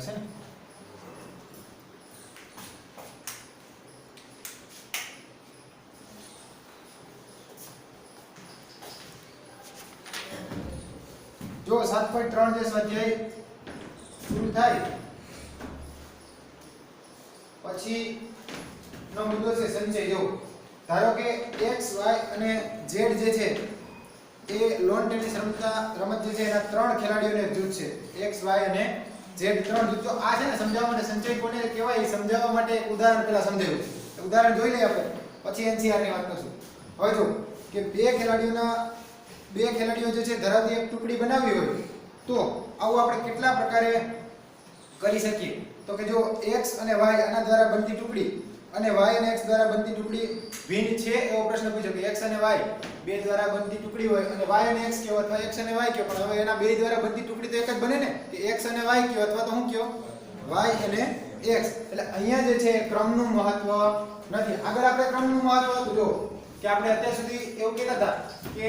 છે ને જો 7.3 જે સ્વાધ્યાય શરૂ થાય પછી નો મુદ્દો છે સંચય. જો ધારો કે x y અને z જે છે એ લોન ટેનિસ રમત જે છે એના ત્રણ ખેલાડીઓને જૂથ છે x y અને z ત્રણ જૂથ. તો આ છે ને સમજાવવા માટે સંચય કોને કહેવાય એ સમજાવવા માટે એક ઉદાહરણ પેલા સમજાવ્યું. ઉદાહરણ જોઈ લઈએ આપણે પછી NCR ની વાત કરશું. હવે જો કે બે ખેલાડીઓ જે છે ધરાવતી એક ટુકડી બનાવી હોય તો આવું આપણે કેટલા પ્રકારે કરી શકીએ. તો કે જો x અને y આના દ્વારા બનતી ટુકડી અને y અને x દ્વારા બનતી ટુકડી ભિન્ન છે એવો પ્રશ્ન પૂછ્યો કે x અને y બે દ્વારા બનતી ટુકડી હોય અને y અને x કયો અથવા x અને y કયો, પણ હવે એના બે દ્વારા બનતી ટુકડી તો એક જ બને ને કે x અને y કયો અથવા તો હું કયો y અને x. એટલે અહીંયા જે છે ક્રમનું મહત્વ નથી. આગળ આપણે ક્રમનું મહત્વ હતું જો કે આપણે અત્યાર સુધી એવું કહેતા હતા કે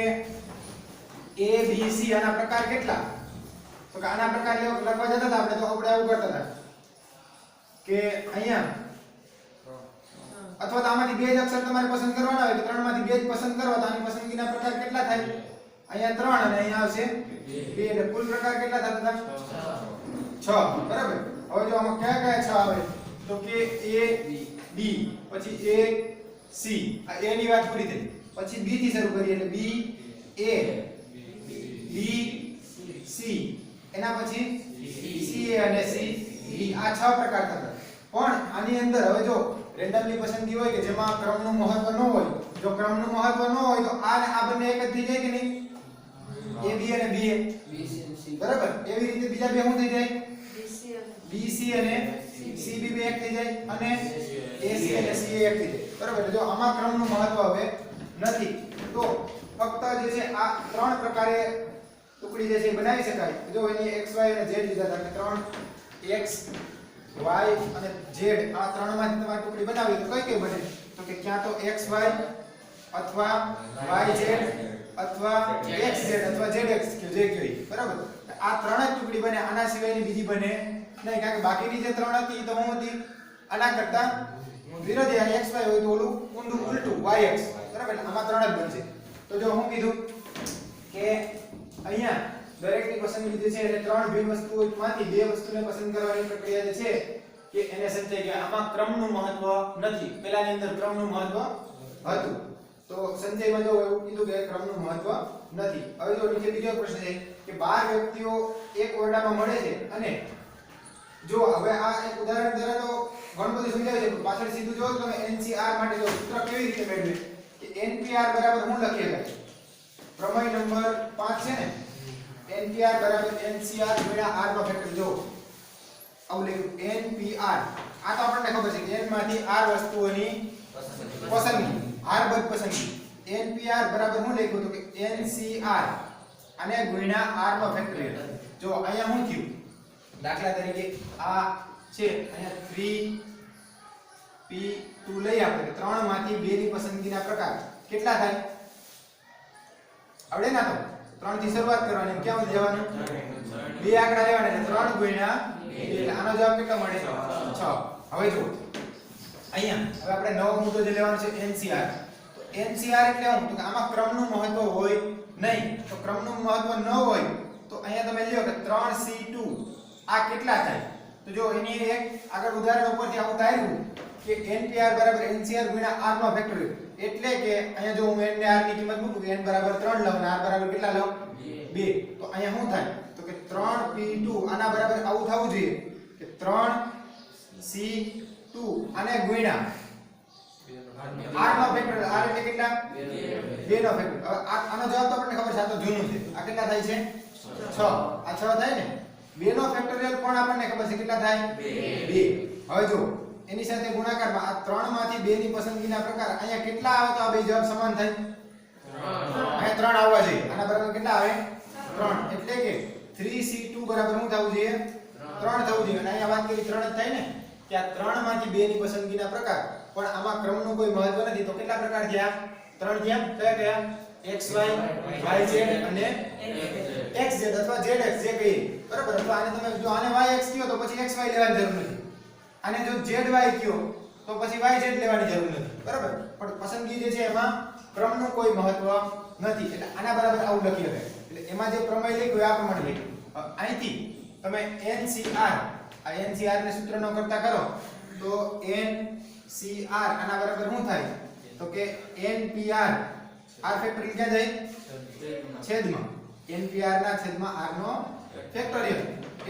a b c આના પ્રકાર કેટલા, તો કે આના પ્રકાર લખવા જતા હતા આપણે તો આપણે આવું કરતા હતા કે અહીંયા અથવા તો આમાંથી બે જ અક્ષર તમારે પસંદ કરવાના હોય કે ત્રણમાંથી બે જ પસંદ કરવા તો આની પસંદગીના પ્રકાર કેટલા થાય? અહીંયા 3 અને અહીંયા આવશે 2 એટલે કુલ પ્રકાર કેટલા થતા? 6. બરાબર. હવે જો આમાં કયા કયા 6 આવે તો કે a b પછી a c આ a ની વાત પૂરી થઈ. પછી b થી શરૂ કરીએ એટલે b a b c એના પછી c a અને c d આ 6 પ્રકાર થતા. પણ આની અંદર હવે જો રેન્ડમલી પસંદગી હોય કે જેમાં ક્રમનું મહત્વ ન હોય, જો ક્રમનું મહત્વ ન હોય તો આ ને આ બંને એક જ થઈ જાય કે નહીં? a b અને b a બરાબર. એવી રીતે બીજા બે શું થઈ જાય? b c અને c b બે એક થઈ જાય અને a c અને c a એક થઈ જાય. બરાબર. જો આમાં ક્રમનું મહત્વ હવે નથી તો ફક્ત જે છે આ ત્રણ પ્રકારે ટુકડી જે છે બનાવી શકાય. જો એની x y અને z લીધા હતા કે 3 x y અને z આ ત્રણમાંથી તમારે ટુકડી બનાવી તો કઈ બને? તો કે ક્યાં તો x y અથવા y z અથવા x z અથવા z x કે જે કઈ. બરાબર. આ ત્રણ જ ટુકડી બને, આના સિવાયની બીજી બને નહીં. કારણ કે બાકીની જે ત્રણ હતી તો શું હતી? આના કરતા વિરોધી આ x y હોય તો ઓલું ઊંધું ઉલટું y x. બરાબર. આમાં ત્રણ જ બનશે. તો જો હું કીધું કે અહીંયા દરેકની પસંદગી જે છે એટલે ત્રણ ભિન્ન વસ્તુઓમાંથી બે વસ્તુને પસંદ કરવાની પ્રક્રિયા જે છે કે એને સંચય કહેવાય. આમાં ક્રમનું મહત્વ નથી. પહેલાની અંદર ક્રમનું મહત્વ હતું તો સંચયમાં જો એવું કીધું કે ક્રમનું મહત્વ નથી. હવે જો નીચે બીજો પ્રશ્ન છે કે 12 વ્યક્તિઓ એક ઓરડામાં મળે છે અને જો હવે આ એક ઉદાહરણ દ્વારા તો ઘણું બધું સમજાય છે, પાછળ સીધું જો તમે NCR માટે જો સૂત્ર કેવી રીતે મેળવે કે NPR બરાબર શું લખીએ છે? પ્રમેય નંબર 5 છે ને NPR બરાબર NCR ગુણ્યા R નો ફેક્ટર. જો આવું લખ્યું NPR. આ તો આપણને ખબર છે કે n માંથી r વસ્તુઓની પસંદગી, r બધ પસંદગી. NPR બરાબર શું લખ્યું તો કે NCR અને ગુણ્યા r નો ફેક્ટોરિયલ. જો અહીંયા શું થયું? દાખલા તરીકે આ છે અહીંયા 3p2 લઈ આપણે 3 માંથી 2 ની પસંદગીના પ્રકાર કેટલા થાય? આવડે ના? તો 3 થી શરૂઆત કરવાની. ક્યાં સુધી જવાનું? બે આંકડા લેવાના એટલે 3 ગુણ્યા 2 એટલે આનો જવાબ કેટલો મળે? 6. હવે જો અહીંયા હવે આપણે નવો મુદ્દો જે લેવાનો છે NCR. તો NCR એટલે શું? તો આમાં ક્રમનું મહત્વ હોય નહીં. તો ક્રમનું મહત્વ ન હોય તો અહીંયા તમે લ્યો કે 3c2 આ કેટલા થાય? તો જો એની એક આગળ ઉદાહરણ ઉપરથી આવું ધાર્યું કે NPR બરાબર NCR ગુણ્યા r નો ફેક્ટોરિયલ. એટલે કે અહીંયા જો હું n ને r ની કિંમત મૂકું n બરાબર 3 લઉં અને r બરાબર કેટલા લઉં? 2. તો અહીંયા શું થાય? તો કે 3p2 આના બરાબર આવું થવું જોઈએ કે 3c2 આને ગુણ્યા r નો ફેક્ટોરિયલ. r એટલે કેટલા? 2 નો ફેક્ટોરિયલ. આનો જવાબ તો આપણને ખબર છે, આ તો જૂનું છે. આ કેટલા થાય છે? 6. આ 6 થાય ને. 2 નો ફેક્ટોરિયલ પણ આપણને ખબર છે કેટલા થાય? 2. હવે જો એની સાથે ગુણાકારમાં આ 3 માંથી 2 ની પસંદગીના પ્રકાર અહીંયા કેટલા આવે તો આ બે જવાબ સમાન થાય? 3. અહીંયા 3 આવવા જોઈએ. આના બરાબર કેટલા આવે? 3. એટલે કે 3c2 બરાબર શું થવું જોઈએ? 3 થવું જોઈએ. અને અહીંયા વાત કરી 3 જ થાય ને કે આ 3 માંથી 2 ની પસંદગીના પ્રકાર. પણ આમાં ક્રમનું કોઈ મહત્વ નથી તો કેટલા પ્રકાર થયા? ત્રણ ત્યાં કયા કયા xy yz અને xz અથવા zx જે કહીએ બરાબર. અથવા આને તમે જો આને yx કયો તો પછી xy લેવાની જરૂર નથી. આને જો zy કયો તો પછી yz લેવાની જરૂર નથી બરાબર. પણ પસંદગી જે છે એમાં ક્રમનું કોઈ મહત્વ નથી. એટલે આના બરાબર આવું લખી શકાય. એટલે એમાં જે પ્રમેય લખ્યું આ પ્રમાણે લખ્યું. અહીંથી તમે NCR આ NCR ને સૂત્રનો કરતા કરો તો NCR આના બરાબર શું થાય તો કે NPR r ફેક્ટોરિયલ ક્યાં જાય છેદમાં NPR ના છેદમાં r નો ફેક્ટોરિયલ.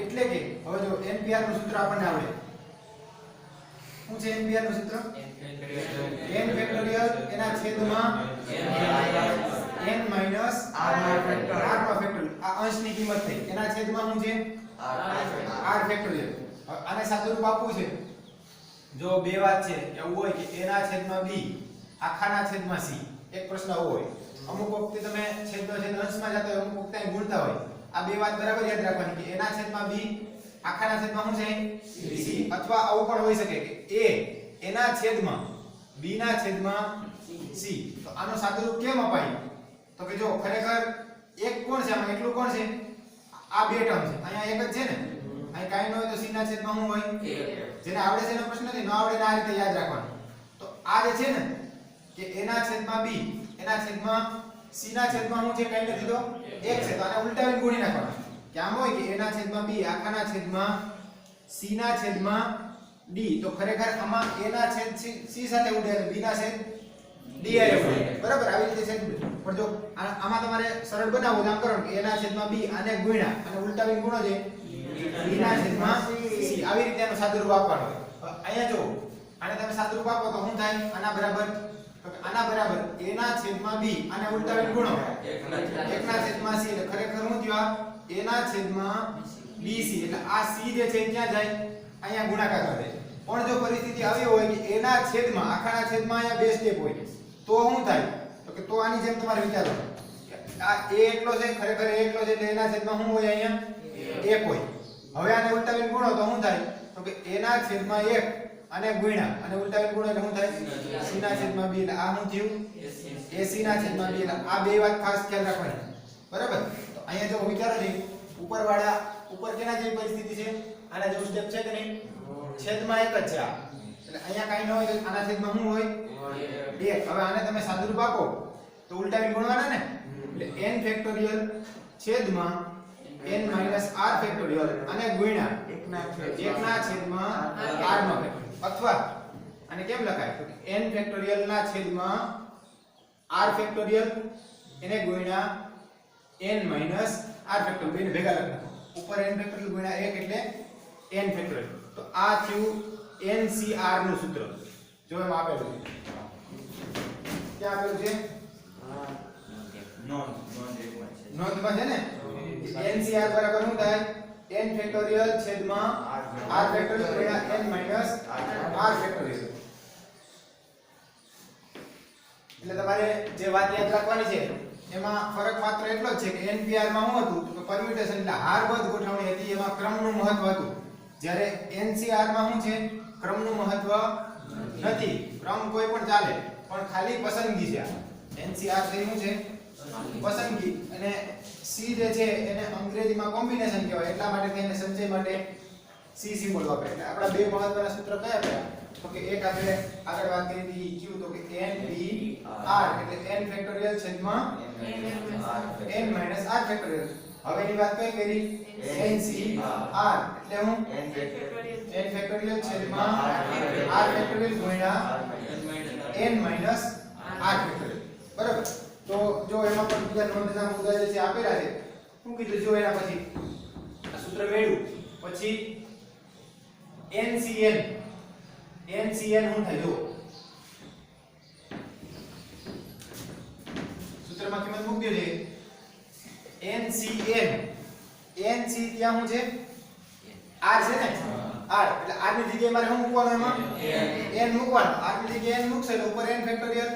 એટલે કે હવે જો NPR નું સૂત્ર આપણને આવડે. શું છે NPR નું સૂત્ર? n ફેક્ટોરિયલ એના છેદમાં n માઈનસ r નો ફેક્ટોરિયલ. આ અંશની કિંમત થઈ એના છેદમાં શું છે r ફેક્ટોરિયલ. આને સાદુરૂપ આપવું છે જો બે વાત છે એવું હોય કે a ના છેદમાં b આખાના છેદમાં c. એક પ્રશ્ન આવો હોય અમુક વખતે તમે છેદનો છેદ અંશમાં જતો હોય અમુક વખતે ગુણતા હોય. આ બે વાત બરાબર યાદ રાખવાની કે a ના છેદમાં b આખાના છેદમાં શું છે c. અથવા આવું પણ હોઈ શકે કે a એના છેદમાં b ના છેદમાં c. તો આનો સાદુરૂપ કેમ અપાય તો કે જો ખરેખર એક કોણ છે આમાં એકલું કોણ છે આ બે ટર્મ છે. અહીંયા એક જ છે ને અહીં કાઈ ન હોય તો c ના છેદમાં શું હોય જેને આવડે છે એનો પ્રશ્ન નથી. ન આવડે ને આ રીતે યાદ રાખવાનું. તો આ જે છે ને કે a ના છેદમાં b એના છેદમાં c ના છેદમાં શું છે કાઈ નથી તો એક છે. તો આને ઉલટાવીને ગુણી નાખવાનું કે આમ હોય કે a ના છેદમાં b આખાના છેદમાં c ના છેદમાં d. તો ખરેખર આમાં a ના છેદ c સાથે ઉડે અને b ના છેદ d સાથે ઉડે બરાબર. આવી રીતે છેદ ઉડે. પણ જો આમાં તમારે સરળ બનાવવું તો આમ કરો કે a ના છેદમાં b આને ગુણ્યા અને ઉલટાવીને ગુણો છે b ના છેદમાં c. આવી રીતે આનો સાદુરૂપ આપવાનો. અહીંયા જો આને તમે સાદુરૂપ આપો તો શું થાય આના બરાબર તો આના બરાબર a ના છેદમાં b આને ઉલટાવીને ગુણો 1 ના છેદમાં c. એટલે ખરેખર શું થયું a ના છેદમાં bc. એટલે આ c જે છે ક્યાં જાય અહીંયા ગુણાકાર કરે. પણ જો પરિસ્થિતિ આવી હોય કે a ના છેદમાં આખાના છેદમાં અહીંયા બે સ્ટેપ હોય તો શું થાય તો કે તો આની જેમ તમારે વિચારો આ a એકલો છે ખરેખર a એકલો છે એટલે એના છેદમાં શું હોય અહીંયા 1 હોય. હવે આને ઉલટાવીને ગુણો તો શું થાય તો કે a ના છેદમાં 1 અને ગુણ્યા અને ઉલટાવીને ગુણો એટલે શું થાય c ના છેદમાં b. એટલે આ શું થયું ac ના છેદમાં b. એટલે આ બે વાત ખાસ ખ્યાલ રાખવાની બરાબર. તો અહીંયા જો વિચારો છે ઉપરવાળા ઉપર કેના જેવી પરિસ્થિતિ છે આના જેવું સ્ટેપ છે કે નહીં છેદમાં 1 જ છે આ. એટલે અહીંયા કાઈ ન હોય તો આના છેદમાં શું હોય 1. હવે આને તમે સાદુરૂપ આપો તો ઉલટાવીને ગુણવાના ને એટલે n ફેક્ટોરિયલ છેદમાં n માઈનસ r ફેક્ટોરિયલ અને ગુણ્યા 1 ના છેદમાં r નો ફેક્ટોરિયલ. અથવા આને કેમ લખાય તો n ફેક્ટોરિયલ ના છેદમાં r ફેક્ટોરિયલ એને ગુણ્યા n માઈનસ r ફેક્ટોરિયલ બેને ભેગા લખો. ઉપર n ફેક્ટોરિયલ ગુણ્યા 1 એટલે n ફેક્ટોરિયલ. તો આ થયું NCR નું સૂત્ર. જો એમ આપેલું છે ક્યાં આપેલું છે નોંધમાં છે ને NCR બરાબર શું થાય n ફેક્ટોરિયલ છેદમાં r ફેક્ટોરિયલ ગુણ્યા n માઈનસ r ફેક્ટોરિયલ. એટલે તમારે જે વાત યાદ રાખવાની છે એમાં ફરક માત્ર એટલો જ છે કે NPR માં શું હતું તો પરમ્યુટેશન એટલે હારબદ્ધ ગોઠવણી હતી એમાં ક્રમનું મહત્વ હતું. જ્યારે NCR માં શું છે ક્રમનું મહત્વ નથી. ક્રમ કોઈ પણ ચાલે પણ ખાલી પસંદગી છે. NCR છે શું છે પસંદગી અને C જે છે એને અંગ્રેજીમાં કોમ્બિનેશન કહેવાય. એટલા માટે તેને સંચય માટે C સિમ્બોલ વાપરે. એટલે આપણા બે મહત્વના સૂત્ર કયા કયા તો કે એક આપણે આગળ વાત કરી હતી Q તો કે NPR એટલે n ફેક્ટોરિયલ છેદમાં n માઈનસ r ફેક્ટોરિયલ. હવે એની વાત કઈ કરી NCR એટલે હું n ફેક્ટોરિયલ છેદમાં r ફેક્ટોરિયલ ગુણ્યા n માઈનસ r ફેક્ટોરિયલ બરાબર. તો જો એમાં પણ બીજા નોંધના મુદ્દા જે છે આપેલા છે શું કીધું જો એના પછી આ સૂત્ર મેળવ્યું પછી NCN શું થાય જો સૂત્રમાં કિંમત મૂકી દે NCN NC ત્યાં શું છે R છે ને R એટલે R ની જગ્યાએ મારે શું મૂકવાનું એમાં n મૂકવાનું. R ની જગ્યાએ n મૂકશે તો ઉપર n ફેક્ટોરિયલ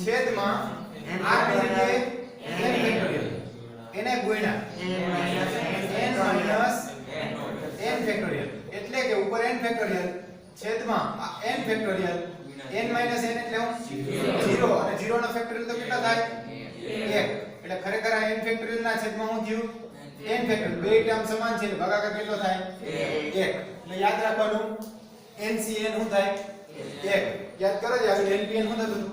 છેદમાં r ની જગ્યાએ n ફેક્ટોરિયલ એને ગુણ્યા n માઈનસ n ફેક્ટોરિયલ. એટલે કે ઉપર n ફેક્ટોરિયલ છેદમાં n factorial n minus n એટલે હું 0 અને 0 નો ફેક્ટોરિયલ તો કેટલા થાય 1 એટલે ખરેખર આ n ફેક્ટોરિયલ ના છેદમાં હું થયું n ફેક્ટોરિયલ બે ટર્મ સમાન છે એટલે ભાગાકાર કેટલો થાય 1 એટલે યાદ રાખવાનું ncn શું થાય 1 યાદ કરો જે આગળ npn શું થતું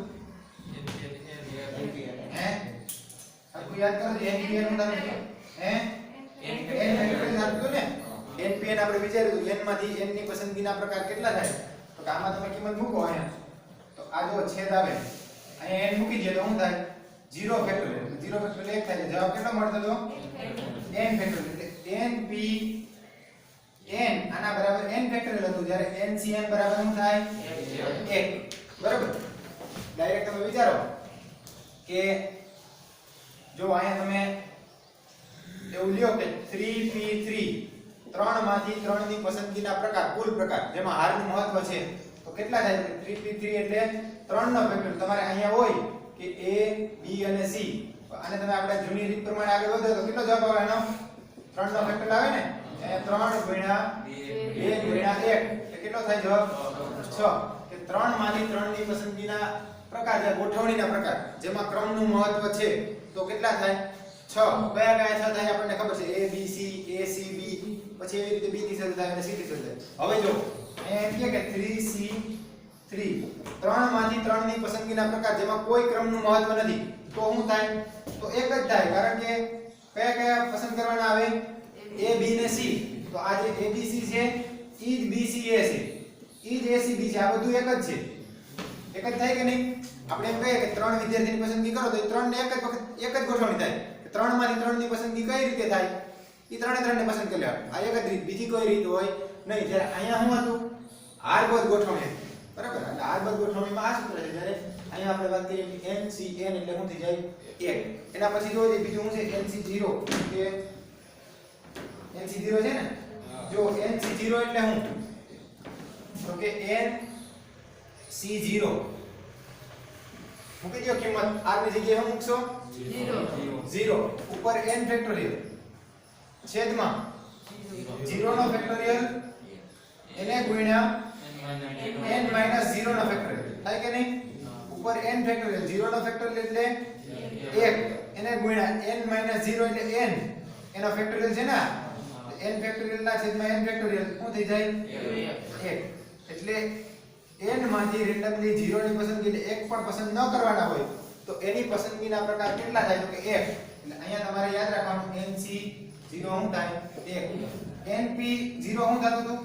હે આખું યાદ કરો જે npn શું થતું હે n ફેક્ટોરિયલ થતું ને npn આપણે વિચાર્યું n માંથી n ની પસંદગીના પ્રકાર કેટલા થાય તો કે આમાં તમે કિંમત મૂકો અહીંયા તો આ જો છેદ આવે અહીંયા n મૂકી દે તો શું થાય 0 ફેક્ટોરિયલ 0 ફેક્ટોરિયલ 1 થાય જવાબ કેટલો મળતો તો n ફેક્ટોરિયલ એટલે np n આના બરાબર n ફેક્ટોરિયલ હતું જ્યારે ncn બરાબર શું થાય 1 બરાબર ડાયરેક્ટ તમે વિચારો કે જો અહીંયા તમે એવું લ્યો કે 3p3 3 માંથી 3 ની પસંદગીના પ્રકાર કુલ પ્રકાર જેમાં હારનું મહત્વ છે તો કેટલા થાય 3p3 એટલે 3 નો ફેક્ટર તમારે અહીંયા હોય કે a b અને c આને તમે આપણે જૂની રીત પ્રમાણે આગળ વધો તો કેટલો જવાબ આવે એનો 3 નો ફેક્ટર આવે ને 3 ગુણ્યા 2 ગુણ્યા 1 એટલે કેટલો થાય જવાબ 6 કે 3 માંથી 3 ની પસંદગીના પ્રકાર જે ગોઠવણીના પ્રકાર જેમાં ક્રમનું મહત્વ છે તો કેટલા થાય 6 કયા કયા 6 થાય આપણને ખબર છે a b c a c b પછી એવી રીતે b થી શરૂ થાય અને c થી શરૂ થાય હવે જો અહીંયા એમ કે 3c3 3 માંથી 3 ની પસંદગીના પ્રકાર જેમાં કોઈ ક્રમનું મહત્વ નથી તો શું થાય તો એક જ થાય કારણ કે કયા કયા પસંદ કરવાના આવે a b ને c તો આ જે a b c છે ઈ જ b c a છે ઈ જ a c b છે આ બધું એક જ છે એક જ થાય કે નહીં આપણે એમ કહીએ કે 3 વિદ્યાર્થીની પસંદગી કરો તો એ 3 ને એક જ ગોઠવણી થાય 3 માંથી 3 ની પસંદગી કઈ રીતે થાય એ 3 ને પસંદ કરી લેવાનું આ એક જ રીત બીજી કોઈ રીત હોય નહીં જ્યારે અહીંયા શું હતું હારબદ્ધ ગોઠવણી બરાબર એટલે હારબદ્ધ ગોઠવણીમાં આ સૂત્ર છે જ્યારે અહીંયા આપણે વાત કરીએ કે ncn એટલે શું થઈ જાય 1 એના પછી જો બીજું શું છે nc0 કે nc0 છે ને જો nc0 એટલે શું તો કે nc0 મૂકી દો કિંમત r ની જગ્યાએ શું મૂકશો 0 ઉપર n ફેક્ટોરિયલ છેદમાં 0 નો ફેક્ટોરિયલ એને ગુણ્યા n માઈનસ 0 નો ફેક્ટોરિયલ થાય કે નહીં ઉપર n ફેક્ટોરિયલ 0 નો ફેક્ટોરિયલ એટલે 1 એને ગુણ્યા n માઈનસ 0 એટલે n એનો ફેક્ટોરિયલ છે ને n ફેક્ટોરિયલ ના છેદમાં n ફેક્ટોરિયલ શું થઈ જાય 1 એટલે n માંથી રેન્ડમલી 0 ની પસંદગી એટલે 1 પણ પસંદ ન કરવાના હોય તો એની પસંદગીના પ્રકાર કેટલા થાય તો કે 1 એટલે અહીંયા તમારે યાદ રાખવાનું nc 0 શું થાય 1 np 0 શું થતું હતું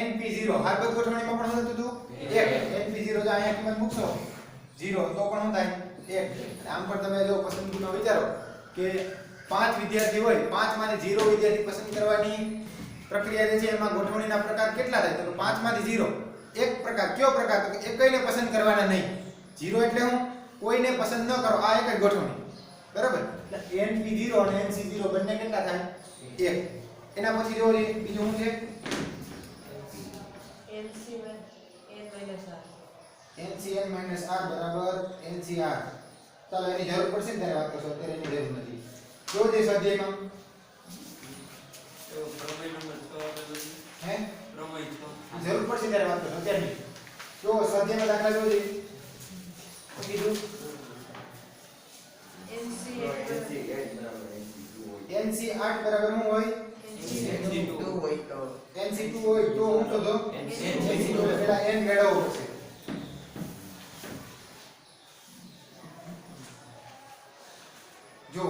np0 હારબદ્ધ ગોઠવણીમાં પણ શું થતું હતું 1 np0 જો અહીંયા કિંમત મૂકશો 0 તો પણ શું થાય 1 આમ પણ તમે જો પસંદગીમાં વિચારો કે 5 વિદ્યાર્થી હોય 5 માંથી 0 વિદ્યાર્થી પસંદ કરવાની પ્રક્રિયા જે છે એમાં ગોઠવણીના પ્રકાર કેટલા થાય તો 5 માંથી 0 એક પ્રકાર કયો પ્રકાર તો કે એકઈને પસંદ કરવાના નહીં 0 એટલે હું કોઈને પસંદ ન કરો આ એક જ ગોઠવણી બરાબર એટલે np0 અને nc0 બંને કેટલા થાય 1 એના પછી જો બીજું શું છે ncn r બરાબર ncr ચાલો એની જરૂર પડશે ને ત્યારે વાત કરશો અત્યારે એની જરૂર નથી જો જે સ્વાધ્યાયમાં હે જરૂર પડશે ત્યારે વાત કરશો અત્યારે નહીં જો સ્વાધ્યાયમાં દાખલા જોજે કીધું nc8 બરાબર શું હોય nc2 હોય તો હું શોધો nc2 પેલા n મેળવવો પડશે જો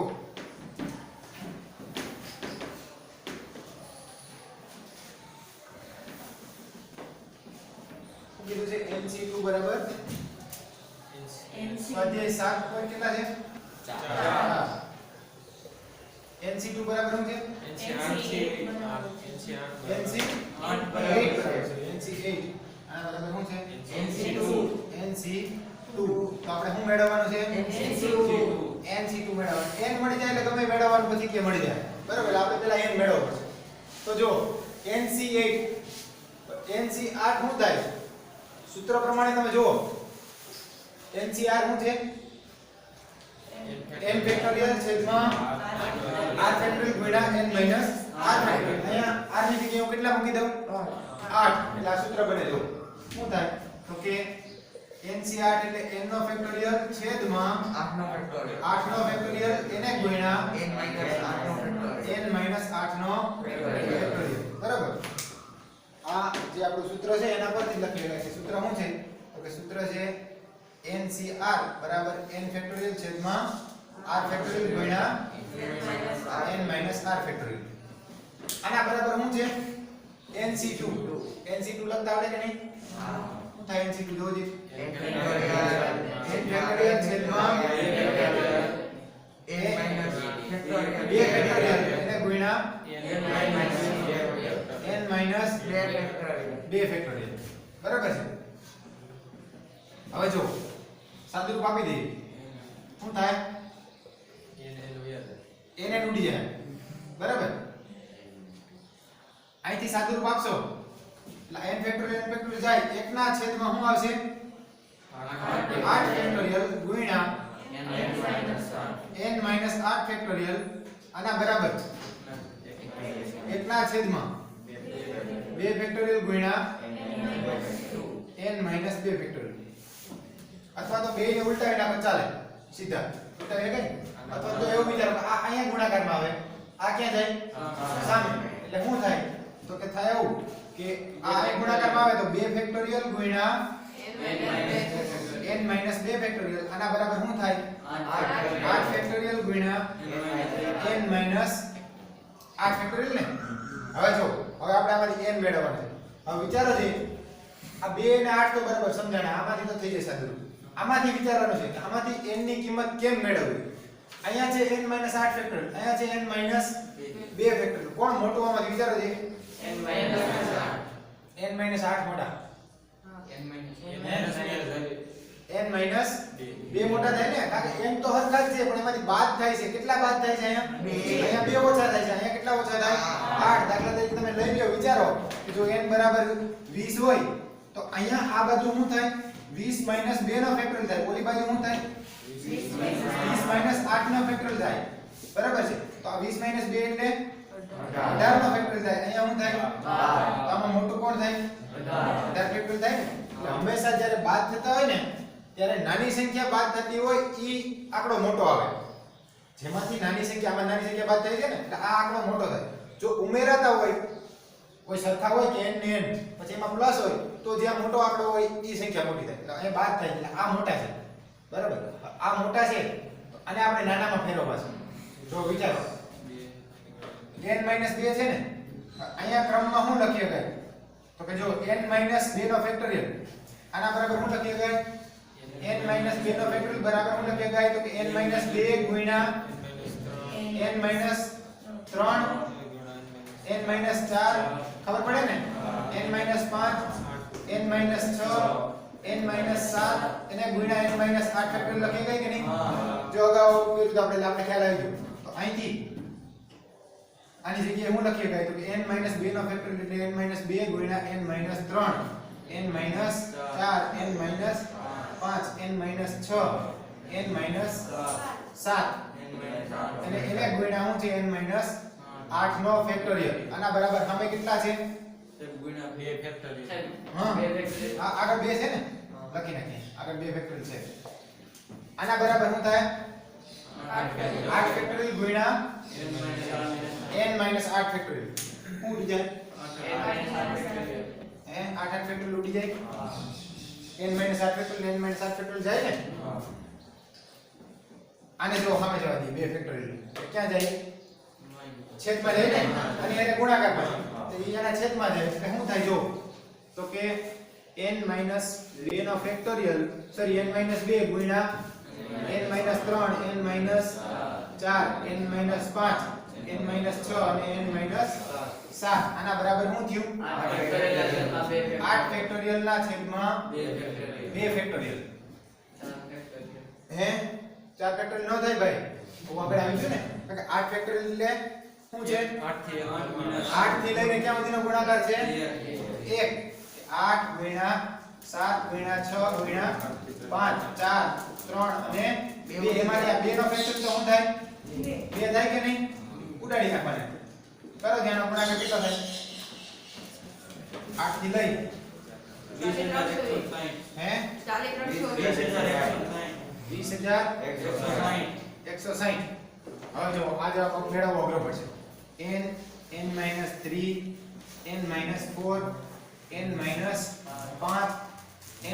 કીધું છે nc2 બરાબર સ્વાધ્યાય 7 પર કેટલા છે 4 nc2 બરાબર શું છે nc8 બરાબર nc8 આના બરાબર શું છે nc2 તો આપણે શું મેળવવાનું છે nc2 મેળવવાનું n મળી જાય એટલે તમે મેળવવાનું પછી કે મળી જાય બરાબર આપણે પહેલા n મેળવવું પડશે તો જો nc8 nc8 શું થાય સૂત્ર પ્રમાણે તમે જુઓ ncr શું છે n ફેક્ટોરિયલ છેદમાં r ફેક્ટોરિયલ ગુણ્યા n માઈનસ r ફેક્ટોરિયલ અહીંયા r ની જગ્યાએ હું કેટલા મૂકી દઉં 8 એટલે આ સૂત્ર બને જો શું થાય તો કે NC8 એટલે n નો ફેક્ટોરિયલ છેદમાં 8 નો ફેક્ટોરિયલ 8 નો ફેક્ટોરિયલ એને ગુણ્યા n - 8 નો ફેક્ટોરિયલ n - 8 નો ફેક્ટોરિયલ બરાબર આ જે આપણું સૂત્ર છે એના પરથી લખી રહ્યા છે સૂત્ર શું છે તો કે સૂત્ર છે NCR બરાબર n ફેક્ટોરિયલ છેદમાં r ફેક્ટોરિયલ ગુણ્યા n - r ફેક્ટોરિયલ આના બરાબર શું છે NC2 લખતા આવડે કે નહીં શું થાય NC2 જોજો n ફેક્ટોરિયલ છેદમાં n - ફેક્ટોરિયલ એને ગુણ્યા n - 2 ફેક્ટોરિયલ બરાબર છે હવે જો સાદુરૂપ આપી દઈએ શું થાય n ઉડી જાય બરાબર અહીંથી સાદુરૂપ આપશો એટલે n ફેક્ટોરિયલ જાય 1 ના છેદમાં શું આવશે 8 ફેક્ટોરિયલ ગુણ્યા n - 8 ફેક્ટોરિયલ આના બરાબર 1 ના છેદમાં 2 ફેક્ટોરિયલ ગુણ્યા n - 2 ફેક્ટોરિયલ અથવા તો બેને ઉલટાવી નાખો ચાલે સીધા ઉલટાવી કે અથવા તો એવું વિચારો કે આ અહીંયા ગુણાકારમાં આવે આ ક્યાં જાય સામે એટલે શું થાય તો કે થાય એવું કે આ અહીં ગુણાકારમાં આવે તો 2 ફેક્ટોરિયલ ગુણ્યા n - 2 ફેક્ટોરિયલ આના બરાબર શું થાય 8 ફેક્ટોરિયલ ગુણ્યા n - 8 ફેક્ટોરિયલ ને હવે જો હવે આપણે આમાંથી n મેળવવાનું છે હવે વિચારો છે આ 2 અને 8 તો બરાબર સમજાણા આમાંથી તો થઈ જશે સાદુરૂપ આમાંથી વિચારવાનું છે કે આમાંથી n ની કિંમત કેમ મેળવવી અહીંયા છે n - 8 ફેક્ટોરિયલ અહીંયા છે n - 2 ફેક્ટોરિયલ કોણ મોટું આમાંથી વિચારો છે n - 8 મોટા n - 2 મોટા થાય ને કારણ કે n તો હરખા જ છે પણ એમાંથી બાદ થાય છે કેટલા બાદ થાય છે અહીંયા 2 ઓછા થાય છે અહીંયા કેટલા ઓછા થાય 8 દાખલા તરીકે તમે લઈ લ્યો વિચારો કે જો n બરાબર 20 હોય તો અહીંયા આ બાજુ શું થાય 20 - 2 નો ફેક્ટોરિયલ થાય ઓલી બાજુ શું થાય 20 - 8 નો ફેક્ટોરિયલ થાય બરાબર છે તો આ 20 - 2 એટલે 18 નો ફેક્ટોરિયલ થાય અહીંયા શું થાય તો આમાં મોટું કોણ થાય 18 ફેક્ટોરિયલ થાય ને એટલે હંમેશા જ્યારે બાદ થતા હોય ને ત્યારે નાની સંખ્યા બાદ થતી હોય ઈ આંકડો મોટો આવે જેમાંથી નાની સંખ્યા આમાં નાની સંખ્યા બાદ થઈ છે ને એટલે આ આંકડો મોટો થાય જો ઉમેરાતા હોય કોઈ સરખા હોય કે n ને n પછી એમાં પ્લસ હોય તો જ્યાં મોટો આંકડો હોય ઈ સંખ્યા મોટી થાય એટલે અહીંયા બાદ થાય એટલે આ મોટા છે બરાબર આ મોટા છે અને આપણે નાનામાં ફેરવવા છે જો વિચારો n - 2 છે ને અહીંયા ક્રમમાં શું લખીએ ગઈ તો કે જો n - 2 નો ફેક્ટોરિયલ આના બરાબર શું લખીએ ગઈ n - 2 નો ફેક્ટોરિયલ બરાબર શું લખીએ ગઈ તો કે n - 2 ગુણ્યા n - 3 n - 4 ખબર પડે ને n - 5 n - 6 n - 7 એને ગુણ્યા n - 8 ફેક્ટોરિયલ લખી ગઈ કે નહીં જો અગાઉ કર્યું તો આપણે ખ્યાલ આવી ગયો તો અહીંથી આની જગ્યાએ હું લખી ગઈ તો કે n - 2 નો ફેક્ટોરિયલ એટલે n - 2 ગુણ્યા n - 3 n - 4 n - 5 n - 6 n - 7 અને એને ગુણ્યા શું છે n - 8 નો ફેક્ટોરિયલ આના બરાબર સામે કેટલા છે ગુણ્યા 2 ફેક્ટોરિયલ હા આ આગળ 2 છે ને લખી નાખીએ આગળ 2 ફેક્ટોરિયલ છે આના બરાબર શું થાય 8 ફેક્ટોરિયલ ગુણ્યા n - 8 ફેક્ટોરિયલ ઉડી જાય 8 ફેક્ટોરિયલ ઉડી જાય n - 8 ફેક્ટોરિયલ n - 8 ફેક્ટોરિયલ જાય ને આને જો સામે જવા દઈએ 2 ફેક્ટોરિયલ ક્યાં જાય છેદમાં જાય ને અને એને ગુણાકારમાં તો એના છેદમાં જાય એટલે શું થાય જો તો કે n - 2 નો ફેક્ટોરિયલ સોરી n - 2 ગુણ્યા n - 3 n - 4 n - 5 n - 6 અને n - 7 આના બરાબર શું થયું 8 ફેક્ટોરિયલ ના છેદમાં 2 ફેક્ટોરિયલ હે 4 ફેક્ટોરિયલ ન થાય ભાઈ તો આગળ આવી ગયું ને કારણ કે 8 ફેક્ટોરિયલ એટલે શું છે 8 થી 8 થી લઈને ક્યાં સુધીનો ગુણાકાર છે 1 8 ગુણ્યા 7 ગુણ્યા 6 ગુણ્યા 5 4 3 અને 2 એમાંથી આ 2 નો ફેક્ટોરિયલ તો શું થાય 2 થાય કે નહીં ઉડાડી નાખવાના કરો ધ્યાન ગુણાકાર કેટલો થાય 8 થી લઈ 20,160. હે 20,160. 20,160. હવે જો આ જવાબ મેળવવો અઘરો પડશે. n n-3 n-4 n-5 n-6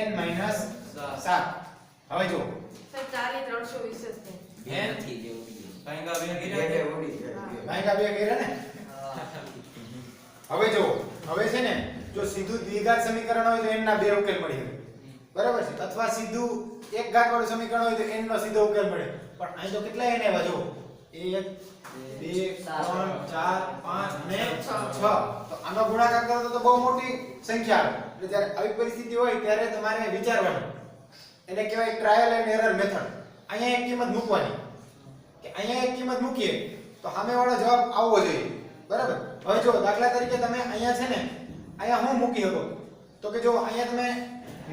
n-7. હવે જો સર 40,320 જ n ભાંગા બે બે કર્યા બે છે. ઉડી ગયા. ભાગ્યા 2 કર્યા ને. હવે જો હવે છે ને જો સીધું દ્વિઘાત સમીકરણ હોય તો n ના બે ઉકેલ મળી શકે. બરાબર છે? અથવા સીધું એક ઘાત વાળું સમીકરણ હોય તો n નો સીધો ઉકેલ મળે. પણ અહીં તો કેટલા n આવ્યા જો 1 2 3 4 5 અને 6. તો આનો ગુણાકાર કરો તો બહુ મોટી સંખ્યા આવે. એટલે જ્યારે આવી પરિસ્થિતિ હોય ત્યારે તમારે વિચારવાનું. એને કહેવાય ટ્રાયલ એન્ડ એરર મેથડ. અહીંયા એક કિંમત મૂકવાની કે અહીંયા એક કિંમત મૂકીએ તો સામેવાળો જવાબ આવવો જોઈએ. બરાબર? હવે જો દાખલા તરીકે તમે અહીંયા છે ને અહીંયા હું મૂકી શકો તો કે જો અહીંયા તમે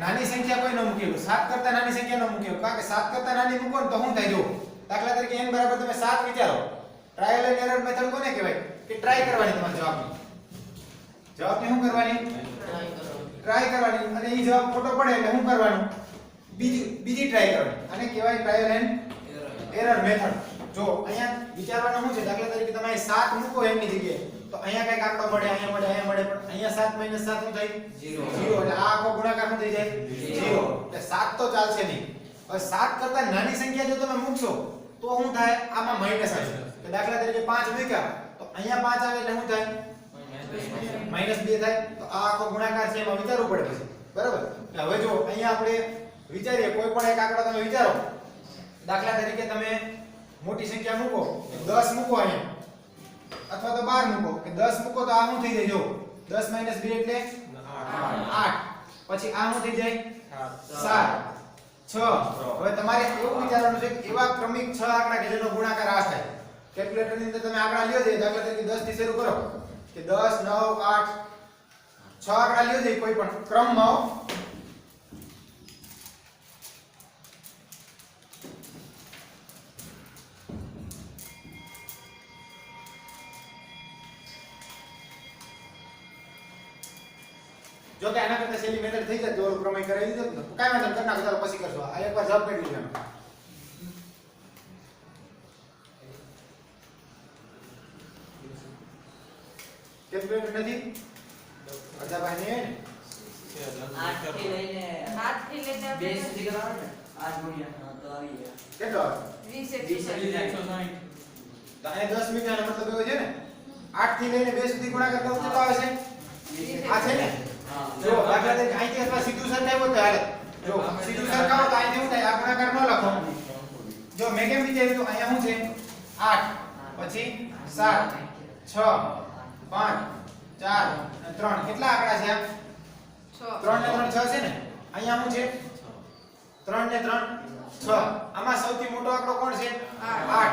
નાની સંખ્યા કોઈ ન મૂકી શકો. 7 કરતા નાની સંખ્યા ન મૂકી શકો. કારણ કે 7 કરતા નાની મૂકો ને તો શું થાય જો દાખલા તરીકે n બરાબર તમે 7 વિચારો. ટ્રાયલ એન્ડ એરર મેથડ કોને કહેવાય કે ટ્રાય કરવાની તમારા જવાબની. જવાબને શું કરવાની? ટ્રાય કરવાની. અને એ જવાબ ખોટો પડે એટલે શું કરવાનું? બીજી ટ્રાય કરવાની. આને કહેવાય ટ્રાયલ એન્ડ એરર મેથડ. જો અહીંયા વિચારવાનું શું છે દાખલા તરીકે તમે 7 મૂકો n ની જગ્યાએ તો અહીંયા કઈક આંકડો મળે, અહીંયા મળે, અહીંયા મળે, પણ અહીંયા 7 - 7 શું થાય? 0. એટલે આ આખો ગુણાકાર શું થઈ જાય? 0. એટલે 7 તો ચાલશે નહીં. હવે 7 કરતા નાની સંખ્યા જો તમે મૂકશો તો શું થાય? આમાં માઈનસ આવશે. તો દાખલા તરીકે 5 મૂક્યા તો અહીંયા 5 આવે એટલે શું થાય? -2 થાય. તો આ આખો ગુણાકાર છે એમાં વિચારવું પડે પછી. બરાબર? એટલે હવે જો અહીંયા આપણે વિચારીએ કોઈ પણ એક આંકડો તમે વિચારો. દાખલા તરીકે તમે મોટી સંખ્યા મૂકો 10 મૂકો અહીંયા અથવા તો 12 મૂકો કે 10 મૂકો તો આ શું થઈ જાય જો 10 - 2 એટલે 8. પછી આ શું થઈ જાય? 7 6. હવે તમારે એવું વિચારવાનું છે કે એવા ક્રમિક 6 આંકડા કે જેનો ગુણાકાર આ થાય. કેલ્ક્યુલેટર ની અંદર તમે આંકડા લ્યો છે દાખલા તરીકે 10 થી શરૂ કરો કે 10 9 8 6 આંકડા લ્યો છે કોઈ પણ ક્રમમાં. જો કે આના કરતા સહેલી મેથડ થઈ જાય તો ઓલો પ્રમેય કરાવી દીધો તો કાઈ વાંધો નહીં, કરી નાખો ચાલો પછી કરશો. આ એકવાર જવાબ કરી લેવાનો. કેલ્ક્યુલેટર નથી અડધા ભાઈ ને 8 થી લઈને 8 થી લઈને 2 સુધી કરવાનું ને 8 ગુણ્યા તો આવી ગયા. કેટલો આવે? 20 160. તો અહીંયા 10 મીટરનો મતલબ એવો છે ને 8 થી લઈને 2 સુધી ગુણાકાર કરો તો કેટલો આવે છે? આ છે ને જો દાખલા તરીકે અહીંથી અથવા સીધું સરખાવ્યું તો હાલે. જો સીધું સરખાવો તો અહીંથી શું થાય? આ ગુણાકાર ન લખો. જો મેં કેમ વિચાર્યું તો અહીંયા શું છે? 8 પછી 7 6 5 4 અને 3 કેટલા આંકડા છે? આ 3 ને 3 6 છે ને. અહીંયા શું છે? 3 ને 3 6. આમાં સૌથી મોટો આંકડો કોણ છે? 8.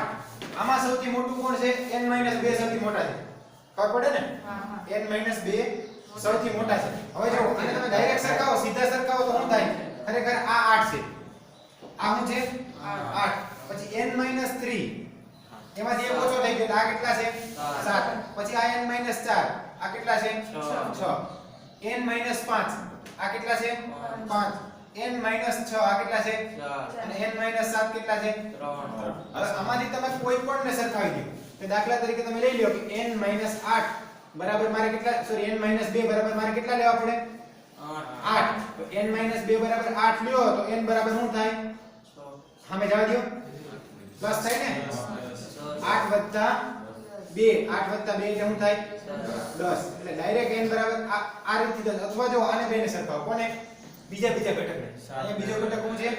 આમાં સૌથી મોટું કોણ છે? n-2 સૌથી મોટા છે. ખબર પડે ને? n-2 સૌથી મોટા છે. હવે જો આને તમે ડાયરેક્ટ સરખાવો, સીધા સરખાવો તો શું થાય? ખરેખર આ 8 છે. આ શું છે? 8. પછી n-3 એમાંથી એક ઓછો થઈ ગયો. આ કેટલા છે? 7. પછી આ n-4 આ કેટલા છે? 6. n-5 આ કેટલા છે? 5. n-6 આ કેટલા છે? 4. અને n-7 કેટલા છે? 3. હવે આમાંથી તમે કોઈ પણ ને સરખાવી દો. તો દાખલા તરીકે તમે લઈ લ્યો કે n-8 બરાબર મારે કેટલા સોરી n-2 બરાબર મારે કેટલા લેવા પડે? 8. તો n-2 બરાબર 8 લ્યો તો n બરાબર શું થાય? સામે જવા દો. પ્લસ થાય ને? 8 વત્તા 2 8 વત્તા 2 એટલે શું થાય? 10. એટલે ડાયરેક્ટ n બરાબર આ રીતથી 10. અથવા જો આને બેને સરખાવો. કોને? બીજા ઘટકને. અહીંયા બીજો ઘટક શું છે?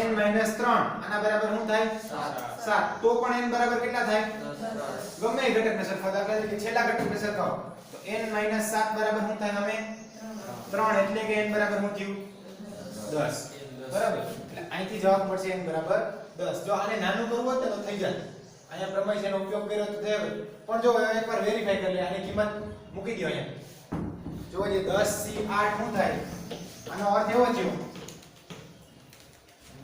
n-3 આના બરાબર શું થાય? 7. તો પણ n બરાબર કેટલા થાય? ગમે એ ઘટકને સરખાવો. દાખલા તરીકે છેલ્લા ઘટકને સરખાવો તો n-7 બરાબર શું થાય? અમે 3 એટલે કે n બરાબર શું થયું? 10. બરાબર? એટલે અહીંથી જવાબ મળશે n બરાબર 10. જો આને નાનું કરવું હોય તો થઈ જાય. અહીંયા પ્રમેય છે એનો ઉપયોગ કર્યો તો થાય. પણ જો એકવાર વેરીફાઈ કરી લે. આની કિંમત મૂકી દો અહીંયા. જો જે 10 થી 8 શું થાય? આનો અર્થ એવો થયો.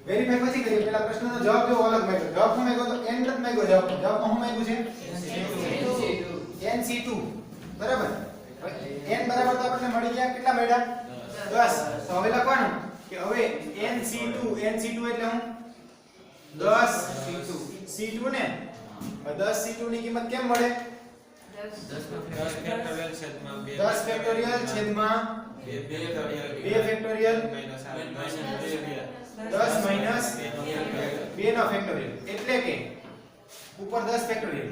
વેરીફાઈ પછી કરીએ. પેલા પ્રશ્નનો જવાબ જો અલગ માંગ્યો. જવાબ શું માંગ્યો? તો n નથી માંગ્યો. જવાબમાં શું માંગ્યું છે? NC2. બરાબર? n બરાબર તો આપણને મળી ગયા કેટલા મળ્યા 10 તો હવે લખવાનું કે હવે nc2 એટલે હું 10 c2 ને 10 c2 ની કિંમત કેમ મળે 10 ફેક્ટોરિયલ છેદમાં 2 ફેક્ટોરિયલ 10 માઈનસ 2 નો ફેક્ટોરિયલ એટલે કે ઉપર 10 ફેક્ટોરિયલ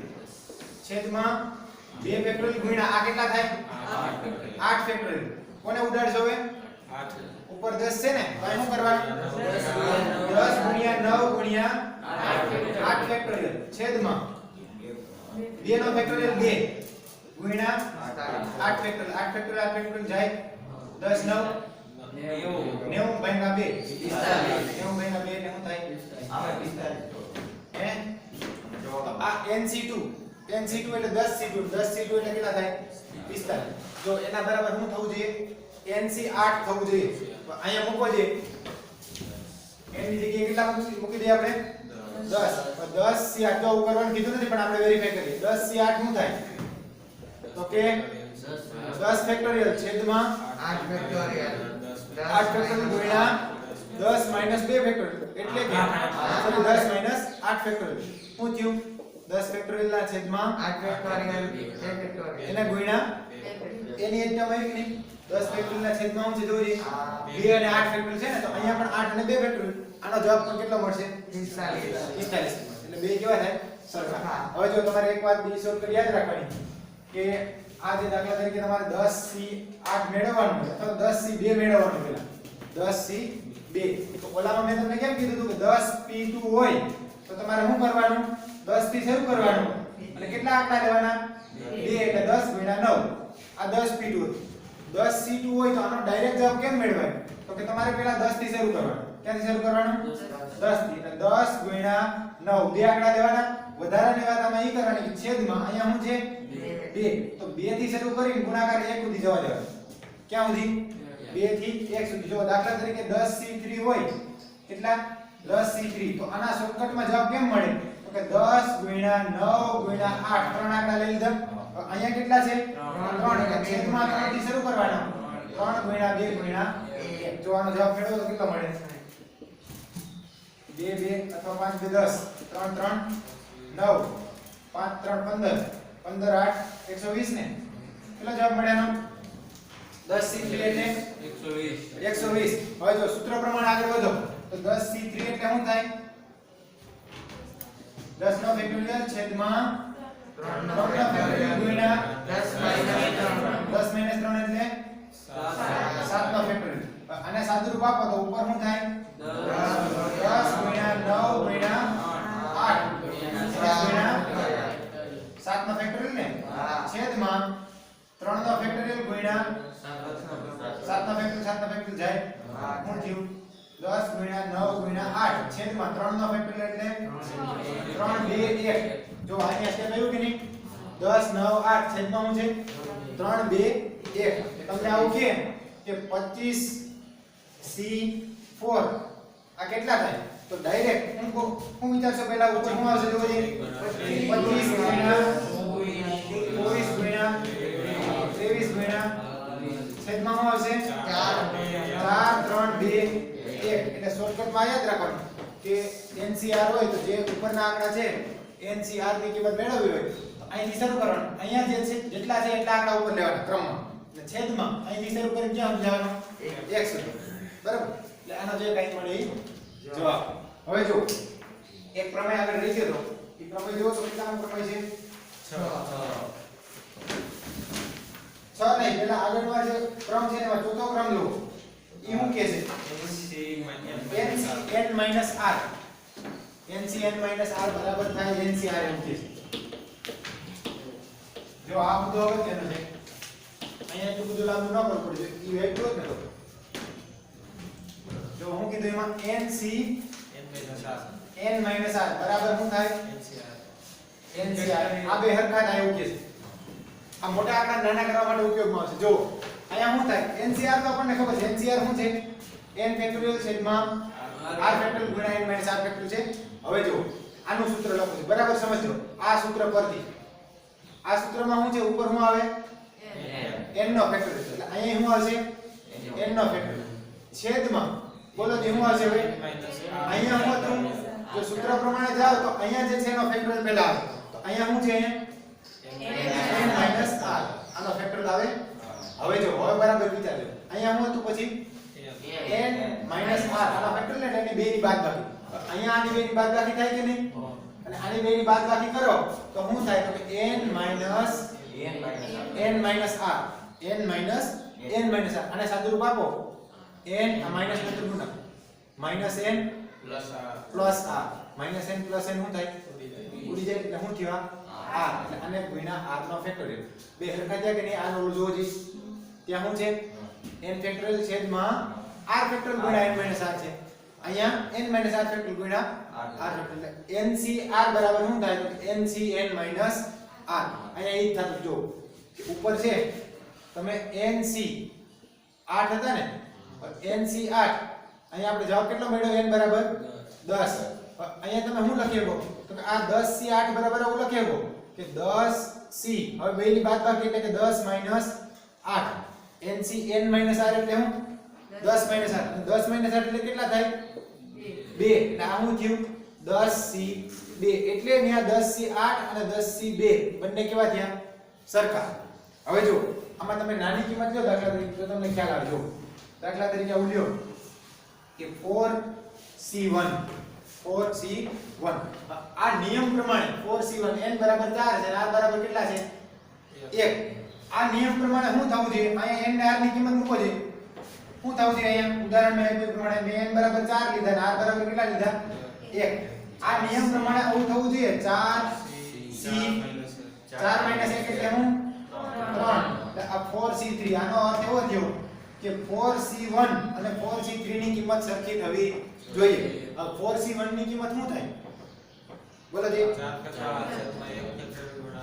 છેદમાં 2 ફેક્ટોરિયલ ગુણ્યા આ કેટલા થાય 8 ફેક્ટોરિયલ કોને ઉડાડશો હવે 8 ઉપર 10 છે ને તો અહીં શું કરવાનું 10 ગુણ્યા 9 ગુણ્યા 8 ફેક્ટોરિયલ છેદમાં 2 નો ફેક્ટોરિયલ 2 ગુણ્યા 8 ફેક્ટોરિયલ 8 ફેક્ટોરિયલ જાય 10 9 90 ભાગ્યા 2 90 ભાગ્યા 2 એટલે શું થાય હે તો આ nc2 એટલે 10 c2 એટલે કેટલા થાય 45 જો એના બરાબર શું થવું જોઈએ nc8 થવું જોઈએ તો અહીંયા મૂકવો જોઈએ n ની જગ્યાએ કેટલા મૂકી દઈએ આપણે 10 તો 10 c8 તો કરવાનું કીધું નથી પણ આપણે વેરીફાઈ કરીએ 10 c8 શું થાય તો કે 10 ફેક્ટોરિયલ છેદમાં 8 ફેક્ટોરિયલ ગુણ્યા 10 માઈનસ 2 ફેક્ટોરિયલ એટલે કે 10 માઈનસ 8 ફેક્ટોરિયલ શું થયું 10 ફેક્ટોરિયલ ના છેદમાં 8 ફેક્ટોરિયલ 2 ફેક્ટોરિયલ એને ગુણ્યા એની એકદમ આવી કે નહીં 10 ફેક્ટોરિયલ ના છેદમાં શું છે જોઈ 2 અને 8 ફેક્ટોરિયલ છે ને તો અહીંયા પણ 8 અને 2 ફેક્ટોરિયલ આનો જવાબ પણ કેટલો મળશે 45 એટલે બે કેવા થાય સરખા હવે જો તમારે એક વાત બીજી સોલ્વ કરી યાદ રાખવાની કે આ જે દાખલા તરીકે તમારે 10 c 8 મેળવવાનું છે અથવા 10 c 2 મેળવવાનું પેલા 10 c 2 તો ઓલામાં મેં તમને કેમ કીધું હતું કે 10 p2 હોય તો તમારે શું કરવાનું 10 થી શરૂ કરવાનું અને કેટલા આંકડા લેવાના 2 એટલે 10 ગુણ્યા 9 આ 10 p2 હતું 10 c2 હોય તો આનો ડાયરેક્ટ જવાબ કેમ મેળવાય તો કે તમારે પહેલા 10 થી શરૂ કરવાનું ક્યાંથી શરૂ કરવાનું 10 થી એટલે 10 ગુણ્યા 9 બે આંકડા લેવાના વધારાની વાત આમાં એ કરવાની કે છેદમાં અહીંયા શું છે 2 તો 2 થી શરૂ કરીને ગુણાકાર 1 સુધી જવા દેવાનો ક્યાં સુધી 2 થી 1 સુધી જો દાખલા તરીકે 10 c3 હોય કેટલા 10 c3 તો આના શોર્ટકટમાં જવાબ કેમ મળે તો કે 10 ગુણ્યા 9 ગુણ્યા 8 ત્રણ આંકડા લઈ લીધા અહીંયા કેટલા છે 3 એટલે છેદમાં 3 થી શરૂ કરવાના 3 ગુણ્યા 2 ગુણ્યા 1 જો આનો જવાબ મેળવો તો કેટલો મળે 2 2 અથવા 5 2 10 3 3 9 5 3 15 15 8 120 ને કેટલો જવાબ મળ્યાનો 10 c3 એટલે 120 હવે જો સૂત્ર પ્રમાણે આગળ વધો તો 10 c3 એટલે શું થાય 10 નો ફેક્ટોરિયલ છેદમાં 3 નો ફેક્ટોરિયલ ગુણ્યા 10 માઈનસ 3 એટલે 7 નો ફેક્ટોરિયલ આને સાદુરૂપ આપો તો ઉપર શું થાય 10 ગુણ્યા 9 ગુણ્યા 8 ગુણ્યા 7 નો ફેક્ટોરિયલ ને છેદમાં 3 નો ફેક્ટોરિયલ ગુણ્યા 7 નો ફેક્ટોરિયલ જાય શું થયું 10 ગુણ્યા 9 ગુણ્યા 8 છેદમાં 3 નો ફેક્ટોરિયલ એટલે 3 2 1 જો અહીંયા સ્ટેપ આવ્યું કે નહીં 10 9 8 છેદમાં શું છે 3 2 1 તમને આવું કે 25 c4 આ કેટલા થાય તો ડાયરેક્ટ હું વિચારશો પહેલા ઉપર શું આવશે જોઈએ 25 ગુણ્યા 24 ગુણ્યા 23 ગુણ્યા છેદમાં શું આવશે 4 3 2 1 એટલે શોર્ટકટમાં યાદ રાખવાનું કે NCR હોય તો જે ઉપરના આંકડા છે NCR ની કિંમત મેળવવી હોય તો અહીંથી શરૂ કરવાનું અહીંયા જે છે જેટલા છે એટલા આંકડા ઉપર લેવાના ક્રમમાં અને છેદમાં અહીંથી શરૂ કરીને ક્યાં જવાનું 1 સુધી બરાબર એટલે આનો જે કંઈ મળે એ જવાબ હવે જો એક પ્રમેય આગળ રહી ગયો તો એ પ્રમેય જો તો કેટલાનો પ્રમેય છે 6 નહીં પેલા આગળનો જે ક્રમ છે એમાં ચોથો ક્રમ લો એ શું કહે છે NCn-r બરાબર થાય NCR એમ કહે છે જો આ બધું અગત્યનું છે અહીંયા એટલું બધું લાંબુ ન કરવું પડે એ વેટ જ ને તો જો હું કીધું એમાં n-r બરાબર શું થાય NCR આ બે હરખા થાય એવું કહે છે આ મોટા આંકડા નાના કરવા માટે ઉપયોગમાં આવશે જો અહીંયા શું થાય NCR તો આપણને ખબર છે NCR શું છે n ફેક્ટોરિયલ છેદમાં r ફેક્ટોરિયલ ગુણ્યા n - r ફેક્ટોરિયલ છે હવે જો આનું સૂત્ર લખો છો બરાબર સમજો આ સૂત્ર પરથી આ સૂત્રમાં શું છે ઉપર શું આવે n નો ફેક્ટોરિયલ એટલે અહીંયા શું આવશે n નો ફેક્ટોરિયલ છેદમાં બોલો જે શું આવશે હવે અહીંયા શું હતું જો સૂત્ર પ્રમાણે જાવ તો અહીંયા જે છે એનો ફેક્ટોરિયલ પહેલા આવે તો અહીંયા શું છે n - r આનો ફેક્ટોરિયલ આવે હવે જો હવે બરાબર વિચારજો અહીંયા શું હતું પછી n - r આનો ફેક્ટોરિયલ એટલે એની બે ની બાદબાકી અહીંયા આની બે ની બાદબાકી થાય કે નહીં અને આની બે ની બાદબાકી કરો તો શું થાય તો કે n - r આને સાદુરૂપ આપો n આ માઈનસ નંબર ગુણક -n plus r -n plus n શું થાય ઉડી જાય એટલે શું થયું આ r એટલે આને ગુણ્યા r નો ફેક્ટોરિયલ બે હરખા થયા કે નહીં આ ઓલું જોવો જી ત્યાં શું છે n ફેક્ટોરિયલ છેદમાં r ફેક્ટોરિયલ ગુણ્યા n - r છે અહીંયા n - r ફેક્ટોરિયલ ગુણ્યા r ફેક્ટોરિયલ ncr બરાબર શું થાય તો ncn - r અહીંયા ઈ થતું જો કે ઉપર છે તમે nc 8 હતા ને nc 8 અહીંયા આપણે જવાબ કેટલો મળ્યો n બરાબર 10 અહીંયા તમે શું લખી શકો તો કે આ 10 c 8 બરાબર એવું લખી શકો કે 10 c હવે બે ની બાદબાકી એટલે કે 10 - 8 nc n - r એટલે હું 10 - 8 10 - 8 એટલે કેટલા થાય 2 એટલે આ શું થયું 10 c 2 એટલે અહીંયા 10 c 8 અને 10 c 2 બંને કેવા થયા સરખા હવે જો આમાં તમે નાની કિંમત લો દાખલા તરીકે તો તમને ખ્યાલ આવે જો દાખલા તરીકે આવું લ્યો કે 4c1 આ નિયમ પ્રમાણે 4c1 n બરાબર 4 છે અને r બરાબર કેટલા છે 1 આ નિયમ પ્રમાણે શું થવું જોઈએ અહીંયા n ને r ની કિંમત મૂકો છે શું થવું જોઈએ અહીંયા ઉદાહરણમાં આપ્યું પ્રમાણે મેં n બરાબર 4 લીધા અને r બરાબર કેટલા લીધા 1 આ નિયમ પ્રમાણે આવું થવું જોઈએ 4c 4 - 1 એટલે હું 3 એટલે આ 4c3 આનો અર્થ એવો થયો કે 4c1 અને 4c3 ની કિંમત સરખી થવી જોઈએ. હવે 4c1 ની કિંમત શું થાય બોલો જી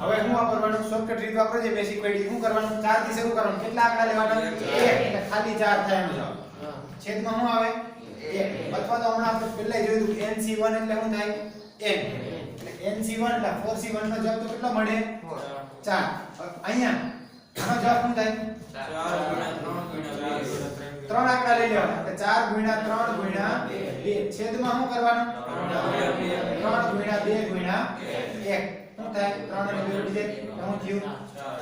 હવે હું વાપરવાનું શોર્ટકટ રીત વાપરજે મેં શીખવાડી શું કરવાનું 4 થી શરૂ કરવાનું કેટલા આંકડા લેવાના 1 એટલે ખાલી 4 થાય એમ જવાબ છેદમાં શું આવે 1 અથવા તો હમણાં આપણે પહેલા જોયું કે nc1 એટલે શું થાય n એટલે nc1 એટલે 4c1 નો જવાબ તો કેટલો મળે 4 અહીંયા આનો જવાબ શું થાય 3 આંકડા લઈ લેવાના એટલે 4 ગુણ્યા 3 ગુણ્યા 2 છેદમાં શું કરવાનું 3 ગુણ્યા 2 ગુણ્યા 1 શું થાય 3 અને 2 ઉડી જાય શું થયું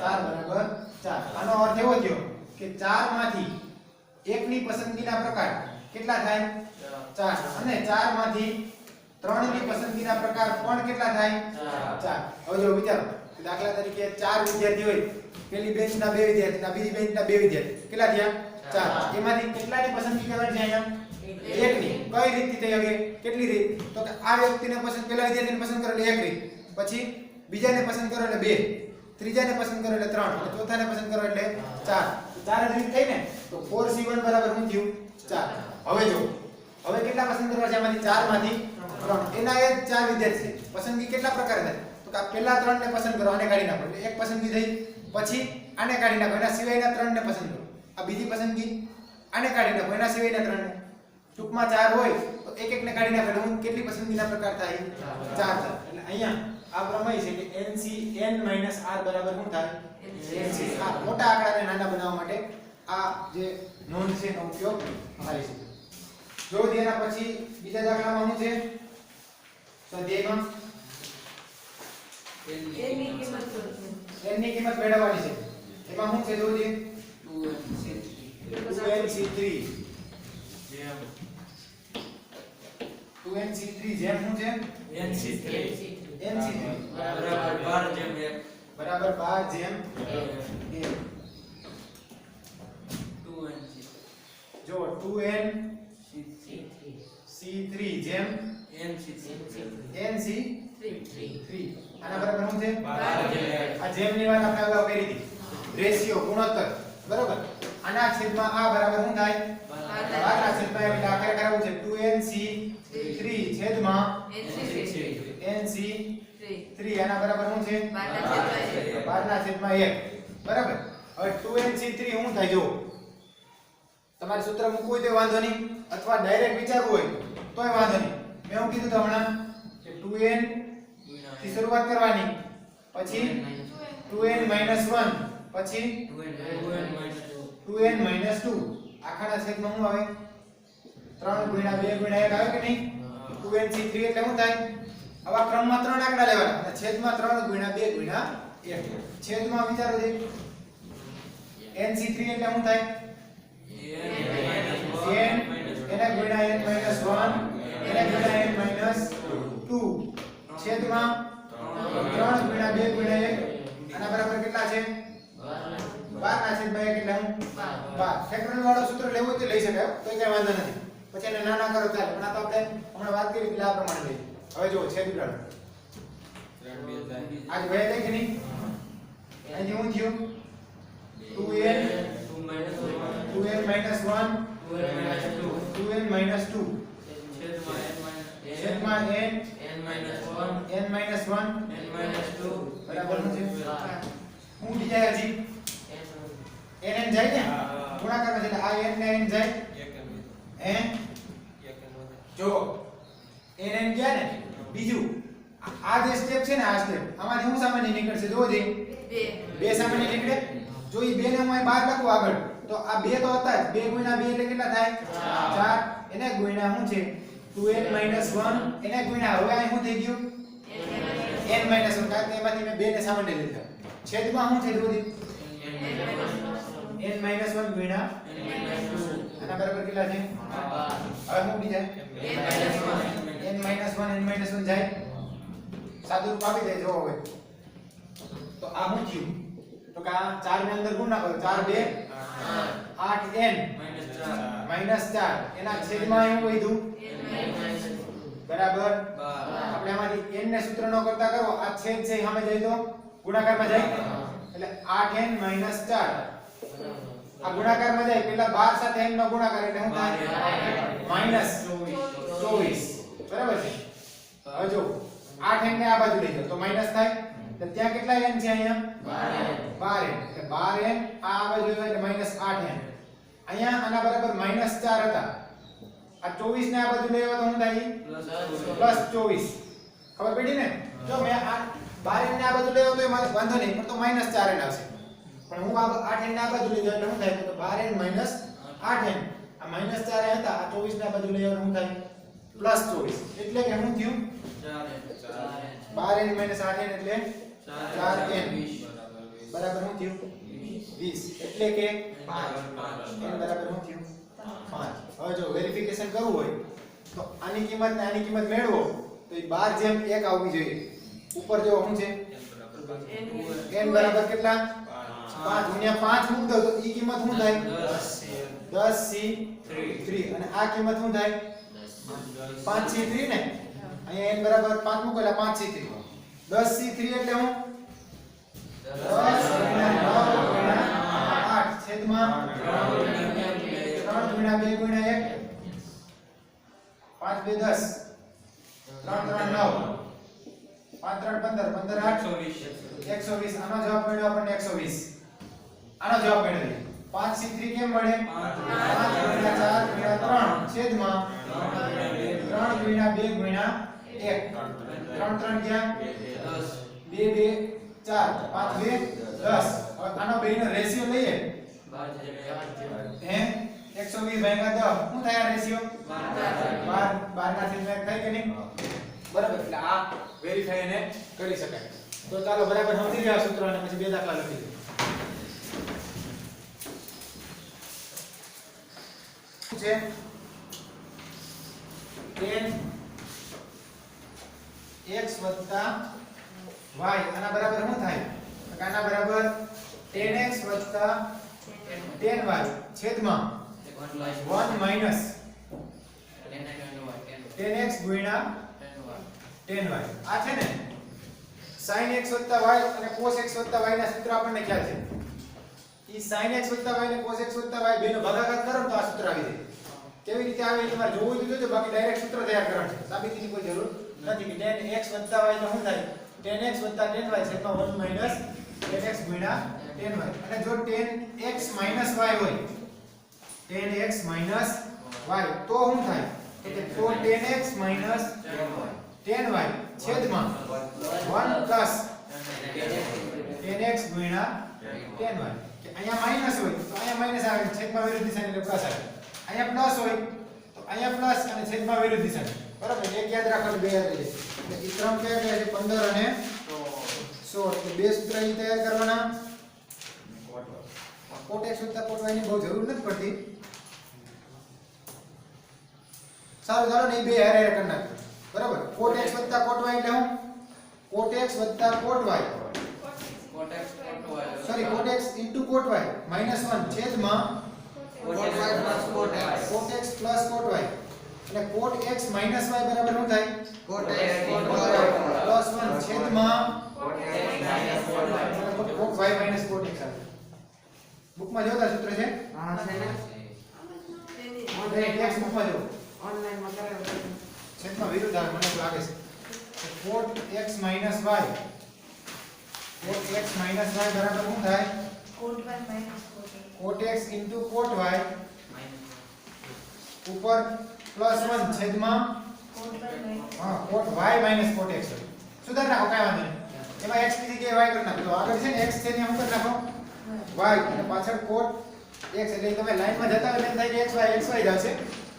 4 બરાબર 4 આનો અર્થ એવો થયો કે 4 માંથી 1 ની પસંદગીના પ્રકાર કેટલા થાય 4 અને 4 માંથી 3 ની પસંદગીના પ્રકાર પણ કેટલા થાય 4 હવે જો વિચારો દાખલા તરીકે 4 વિદ્યાર્થી હોય પેલી બેન્ચના 2 વિદ્યાર્થી ના બીજી બેન્ચના 2 વિદ્યાર્થી કેટલા થયા 4 એમાંથી કેટલાની પસંદગી કરવાની છે અહીંયા એકની કઈ રીતથી થઈ હવે કેટલી રીત તો કે આ વ્યક્તિને પસંદ પેલા વિદ્યાર્થીને પસંદ કરો એટલે એક રીત પછી બીજાને પસંદ કરો એટલે 2 ત્રીજાને પસંદ કરો એટલે 3 અને ચોથાને પસંદ કરો એટલે 4 ચાર જ રીત થઈ ને તો 4c1 બરાબર શું થયું 4 હવે જો હવે કેટલા પસંદ કરવા છે આમાંથી 4 માંથી 3 એના એ 4 વિદ્યાર્થી છે પસંદગી કેટલા પ્રકાર થાય તો કે પહેલા 3 ને પસંદ કરો આને કાઢી નાખો એટલે એક પસંદગી થઈ પછી આને કાઢી નાખો એના સિવાયના 3 ને પસંદ કરો આ બીજી પસંદગી આને કાઢી નાખો એના સિવાયના 3 ને ટૂંકમાં 4 હોય તો એક એકને કાઢી નાખો એટલે હું કેટલી પસંદગીના પ્રકાર થાય 4 થાય એટલે અહીંયા આ પ્રમેય છે કે nc n - r બરાબર શું થાય nc આ મોટા આંકડાને નાના બનાવવા માટે આ જે નોંધ છે એનો ઉપયોગ થાય છે જો એના પછી બીજા દાખલામાં શું છે સ્વાધ્યાયમાં n ની કિંમત મેળવવાની છે એમાં શું છે જોજે 2nc3 જેમ શું છે nc3 બરાબર 12 જેમ 1 જો 2nc3 જેમ nc3 આના બરાબર શું છે 12 આ જેમ ની વાત આપણે અગાઉ કરી હતી રેશિયો ગુણોત્તર બરાબર આના છેદમાં આ બરાબર શું થાય 12 ના છેદમાં એટલે આખરે કરાવવું છે 2nc3 છેદમાં nc3 આના બરાબર શું છે 12 ના છેદમાં 1 બરાબર હવે 2nc3 શું થાય જો તમારે સૂત્ર મૂકવું હોય તો વાંધો નહીં અથવા ડાયરેક્ટ વિચારવું હોય તોય વાંધો નહીં મેં શું કીધું તો હમણાં કે 2n થી શરૂઆત કરવાની પછી 2n - 1 પછી પછી 2n 2n 2 આખાના છેદમાં શું આવે 3 ગુણ્યા 2 ગુણ્યા 1 આવે કે નહીં 2nc3 એટલે શું થાય આવા ક્રમમાં ત્રણ આંકડા લેવાના અને છેદમાં 3 ગુણ્યા 2 ગુણ્યા 1 છેદમાં વિચારો છે nc3 એટલે શું થાય n એને ગુણ્યા n 1 એને ગુણ્યા n 2 છેદમાં 3 ગુણ્યા 2 ગુણ્યા 1 આના બરાબર કેટલા છે 12 ના છેદમાં 1 એટલે હું 12 ફેક્ટોરિયલ વાળો સૂત્ર લેવું હોય તો લઈ શકાય તો કઈ વાંધો નથી પછી એને નાના કરો ચાલે પણ આ તો આપણે હમણાં વાત કરી એટલે આ પ્રમાણે લઈએ હવે જો છેદ ઉડાડો આજ ભાઈ થાય કે નહીં અહીં શું થયું 2n 2n 2 છેદમાં n બરાબર છે હું બીજા હજી n જાય ને ગુણાકારમાં છે એટલે આ n ને n જાય જો n ગયા ને બીજું આ જે સ્ટેપ છે ને આ સ્ટેપ આમાંથી હું સામાન્ય નીકળશે જોવો જે 2 સામાન્ય નીકળે જો ઈ 2 ને હું અહીં બહાર લખું આગળ તો આ 2 તો હતા જ 2 ગુણ્યા 2 એટલે કેટલા થાય 4 એને ગુણ્યા શું છે 2n 1 એને ગુણ્યા હવે અહીં શું થઈ ગયું n 1 કારણ કે એમાંથી મેં 2 ને સામાન્ય લીધા છેદમાં શું છે જોવો n 1 ગુણ્યા આના બરાબર કેટલા છે હવે હું બીજા n 1 જાય સાદું રૂપ આપી દે જો હવે તો આ શું થયું તો કે આ 4 ની અંદર ગુણ ના કરો 4 2 8n -4 એના છેદમાં એવું વધ્યું બરાબર આપણે આમાંથી n ને સૂત્ર નો કરતા કરો આ છેદ છે સામે જાય તો ગુણાકારમાં જાય એટલે 8n - 4 આ ગુણાકારમાં જાય પેલા 12 સાથે n નો ગુણાકાર એટલે શું થાય -24 બરાબર છે હવે જો 8n ને આ બાજુ લઈ જાઓ તો માઈનસ થાય એટલે ત્યાં કેટલા n છે અહીંયા 12n એટલે 12n આ બાજુ એટલે -8n અહીંયા આના બરાબર -4 હતા આ 24 ને આ બાજુ લઈ આવો તો શું થાય +24 ખબર પડી ને જો મેં આ 12n ને આ બાજુ લઈ આવો તો એમાં વાંધો નહીં પણ તો -4n આવશે પણ હું આ 8n ને આ બાજુ લઈ જાઉં એટલે શું થાય તો 12n - 8n આ -4 હતા આ 24 ને આ બાજુ લઈ આવો તો શું થાય +24 એટલે કે શું થયું 12n - 8n એટલે 4n બરાબર શું થયું 20 એટલે કે 5 n બરાબર શું થયું 5 હવે જો વેરિફિકેશન કરવું હોય તો આની કિંમત ને આની કિંમત મેળવો તો એ 12 જેમ 1 આવવી જોઈએ ઉપર જો શું છે n બરાબર કેટલા 5 ગુણ્યા 5 મૂક દો તો ઈ કિંમત શું થાય 10c3 અને આ કિંમત શું થાય 5c3 ને અહીંયા n બરાબર 5 મૂકો એટલે 5c3 10c3 એટલે હું 10 ગુણ્યા 9 ગુણ્યા 8 છેદમાં 3 ગુણ્યા 2 ગુણ્યા 1 5 2 10 3 3 9 5 3 15 15 8 120 આનો જવાબ મળ્યો આપણને 120 આનો જવાબ મળ્યો 5c3 કેમ મળે 5 ગુણ્યા 4 ગુણ્યા 3 છેદમાં 3 ગુણ્યા 2 ગુણ્યા 1 3 3 ગયા 2 2 4 5 2 10 હવે આનો બેનો રેશિયો લઈએ હે 120 ભાગ્યા 10 શું થાય આ રેશિયો 12 ના છેદમાં 1 થાય કે નહીં બરાબર એટલે આ વેરીફાઈ એને કરી શકાય તો ચાલો બરાબર સમજી ગયા સૂત્ર અને પછી બે દાખલા લખી દો શું છે 10x y આના બરાબર શું થાય તો આના બરાબર 10x 10y છેદમાં 1 માઈનસ 10x ગુણ્યા 10y આ છે ને sin x y અને cos x y ના સૂત્ર આપણને ખ્યાલ છે ઈ sin x y અને cos x y બેનો ભાગાકાર કરો તો આ સૂત્ર આવી જાય કેવી રીતે આવે એ તમારે જોવું જ જોજો બાકી ડાયરેક્ટ સૂત્ર તૈયાર કરવાનું છે સાબિતીની કોઈ જરૂર નથી કે 10x y તો શું થાય 10x 10y છેદમાં 1 માઈનસ 10x ગુણ્યા 10y અને જો 10x માઈનસ y હોય 10x માઈનસ y તો શું થાય તો 10x માઈનસ 10y છેદમાં 1 પ્લસ 10x ગુણ્યા tan y કે અહીંયા માઈનસ હોય તો અહીંયા માઈનસ આવે છેદમાં વિરુદ્ધ દિશાની એટલે પ્લસ આવે અહીંયા પ્લસ હોય તો અહીંયા પ્લસ અને છેદમાં વિરુદ્ધ દિશાની બરાબર એક યાદ રાખવાનું બે યાદ રહે એટલે ઈ ક્રમ કયા કયા છે 15 અને 16 એટલે બે સૂત્ર અહીં તૈયાર કરવાના cot x વત્તા cot y ની બહુ જરૂર નથી પડતી સારું ચાલો ને બે હારે કરી નાખો બરાબર cot x વત્તા cot y એટલે હું cot x વત્તા cot y sorry cot x into cot y -1 છેદમાં cot x plus cot y એટલે cot x minus y બરાબર શું થાય cot x plus 1 છેદમાં cot y minus cot x આવે બુકમાં જોતા સૂત્ર છે હા છે ને અને x બુકમાં જો ઓનલાઈન માં કરાવ્યો છેદમાં વિરુદ્ધ આવે મને એવું લાગે છે cot x minus y cot x minus y બરાબર શું થાય cot y minus cot cot x into cot y ઉપર +1 છેદમાં હા cot y minus cot x સુધાર નાખો કાઈ વાંધો નહીં એમાં x ની જગ્યાએ y કરી નાખો તો આગળ છે ને x છે ને શું કરી નાખો y અને પાછળ cot x એટલે તમે લાઈનમાં જતા હોય એટલે થાય કે xy જ આવશે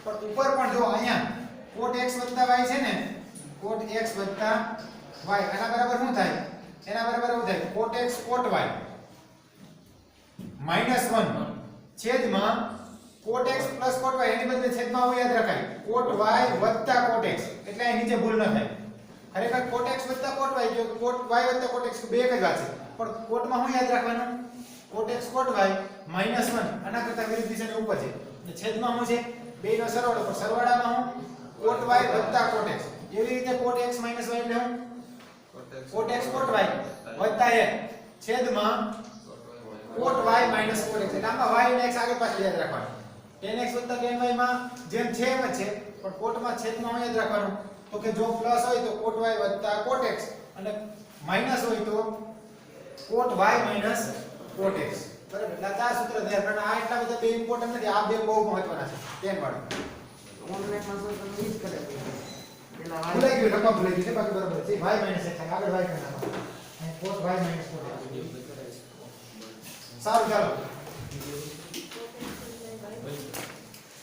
પણ ઉપર પણ જો અહીંયા cot x y છે ને cot x y આના બરાબર શું થાય એના બરાબર શું થાય cot x cot y -1 છેદમાં cot x plus cot y એની બદલે છેદમાં હું યાદ રખાય cot y વત્તા cot x એટલે અહીં નીચે ભૂલ ન થાય ખરેખર cot x વત્તા cot y જો cot y વત્તા cot x બે એક જ વાત છે પણ cot માં હું યાદ રાખવાનું cot x cot y -1 આના કરતા વિરુદ્ધ દિશાની ઉપર છે અને છેદમાં શું છે બેનો સરવાળો પણ સરવાળામાં હું cot y વત્તા cot x એવી રીતે cot x y એટલે હું cot x cot y વત્તા 1 છેદમાં cot y minus cot x એટલે આમાં y અને x આગળ પાછળ યાદ રાખવાનું tan x વત્તા tan y માં જેમ છે એમ જ છે પણ cot માં છેદમાં હું યાદ રાખવાનું તો કે જો પ્લસ હોય તો cot y વત્તા cot x અને માઈનસ હોય તો cot y minus cot x બરાબર એટલે આ ચાર સૂત્ર તૈયાર કરવાના આ એટલા બધા બે ઇમ્પોર્ટન્ટ નથી આ બે બહુ મહત્વના છે tan વાળું ઓનલાઈન માં તો તમે ઈ જ કરે પેલા ભૂલાઈ ગયું રકમ ભૂલાઈ ગઈ છે બાકી બરાબર છે y minus x આગળ y કરી નાખો અને cot y minus cot x સારું ચાલો